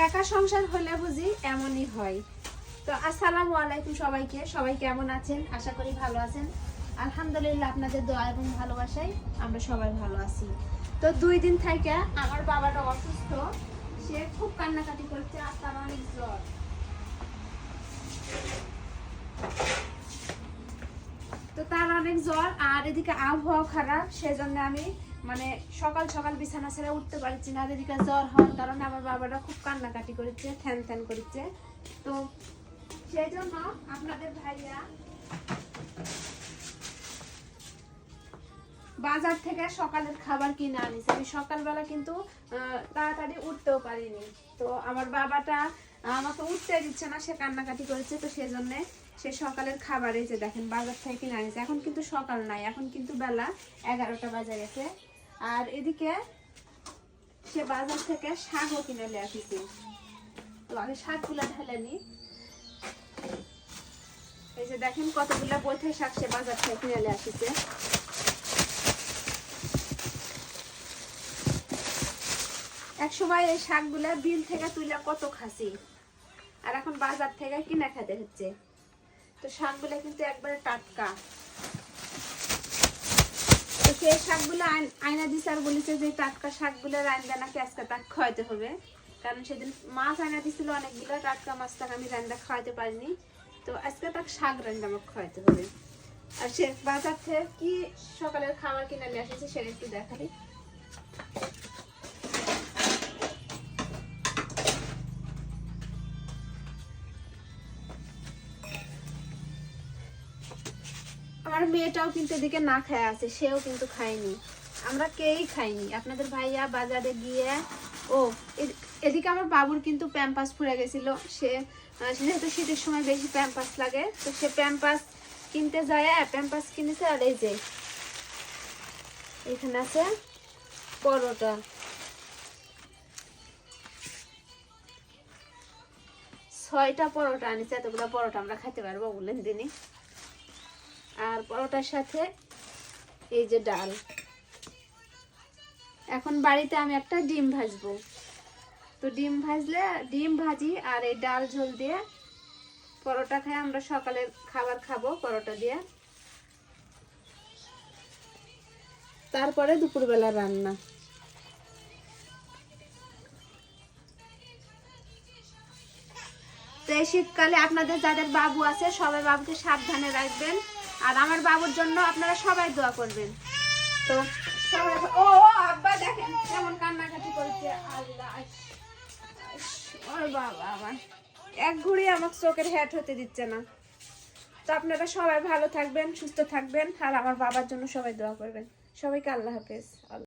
একা সংসার হলে বুঝি এমনই হয়। তো আসসালামু আলাইকুম সবাইকে, সবাই কেমন আছেন? আশা করি ভালো আছেন। আলহামদুলিল্লাহ, আপনাদের দোয়া এবং ভালোবাসায় আমরা সবাই ভালো আছি। তো 2 দিন থেকে আমার বাবাটা অসুস্থ, সে খুব কান্নাকাটি করছে আর তার অনেক জ্বর। তো তার অনেক জ্বর আর এদিকে আবহাওয়া খারাপ, সেজন্য আমি মানে সকাল সকাল বিছানা ছেড়ে উঠতে পারছি না। আর এদিকে জ্বর হওয়ার কারণে আমার বাবাটা খুব কান্নাকাটি করেছে, থ্যান থ্যান করেছে। তো সেই জন্য আপনাদের ভাইয়া বাজার থেকে সকালের খাবার কিনে আনিছে। আমি সকালবেলা কিন্তু তাড়াতাড়ি উঠতেও পারিনি। তো আমার বাবাটা আমাকে উঠতে দিচ্ছে না, সে কান্নাকাটি করেছে। তো সেজন্য সে সকালের খাবার এই যে দেখেন বাজার থেকে কিনে আনিছে। এখন কিন্তু সকাল নাই, এখন কিন্তু বেলা 11টা বাজে গেছে। আর এদিকে সে বাজার থেকে শাকও কিনে নিয়ে আসিছে। তো আমি শাকগুলা ঢেলে নি। এই যে দেখেন কতগুলা বৈঠে শাক সে বাজার থেকে কিনে নিয়ে আসিছে। একসময় এই শাকগুলা বিল থেকে তুলে কত খাসি, আর এখন বাজার থেকে কিনে খেতে হচ্ছে। তো শাকগুলা কিন্তু একবারে টাটকা। তো সেই শাকগুলো আয়না দিছে আর বলেছে যে টাটকা শাকগুলো রান্না নাকি আজকে তাকে খাওয়াতে হবে, কারণ সেদিন মাছ আয়না দিছিল অনেকগুলো, টাটকা মাছ তাকে আমি রান্না খাওয়াতে পারিনি। তো আজকে তাকে শাক রান্না আমাকে খাওয়াতে হবে। আর সে বাজার থেকে কি সকালের খাবার কিনে নিয়ে আসছে সেটা একটু দেখাই। আমার মেয়েটাও কিন্তু এদিকে না খায় আছে, সেও কিন্তু খায়নি, আমরা কেউই খাইনি। আপনাদের ভাইয়া বাজারে গিয়ে ও এদিকে আমার বাবুর কিন্তু প্যাম্পাস ফুরে গেছিল। সে যেহেতু শীতের সময় বেশি প্যাম্পাস লাগে, তো সে প্যাম্পাস কিনতে যায়, প্যাম্পাস কিনেছে। আর এই যে এখানে আছে পরোটা, 6টা পরোটা আনিছে। এতগুলো পরোটা আমরা খাইতে পারবো বলেন দিনই। আর পরোটার সাথে এই যে ডাল। এখন বাড়িতে আমি একটা ডিম ভাজবো। তো ডিম ভাজি আর এই ডাল ঝোল দিয়ে পরোটা খাই। আমরা সকালের খাবার খাবো পরোটা দিয়ে, তারপরে দুপুরবেলা রান্না। তো এই শীতকালে আপনাদের যাদের বাবু আছে সবাই বাবুকে সাবধানে রাখবেন, আর আমার বাবুর জন্য আপনারা সবাই দোয়া করবেন। তো সবাই ও আব্বা দেখেন কেমন কান্নাকাটি করেছে। আল্লাহ, ওর বাবা আমার এক ঘুরি আমাকে চোখের হেট হতে দিচ্ছে না। তো আপনারা সবাই ভালো থাকবেন, সুস্থ থাকবেন, আর আমার বাবার জন্য সবাই দোয়া করবেন। সবাইকে আল্লাহ হাফেজ।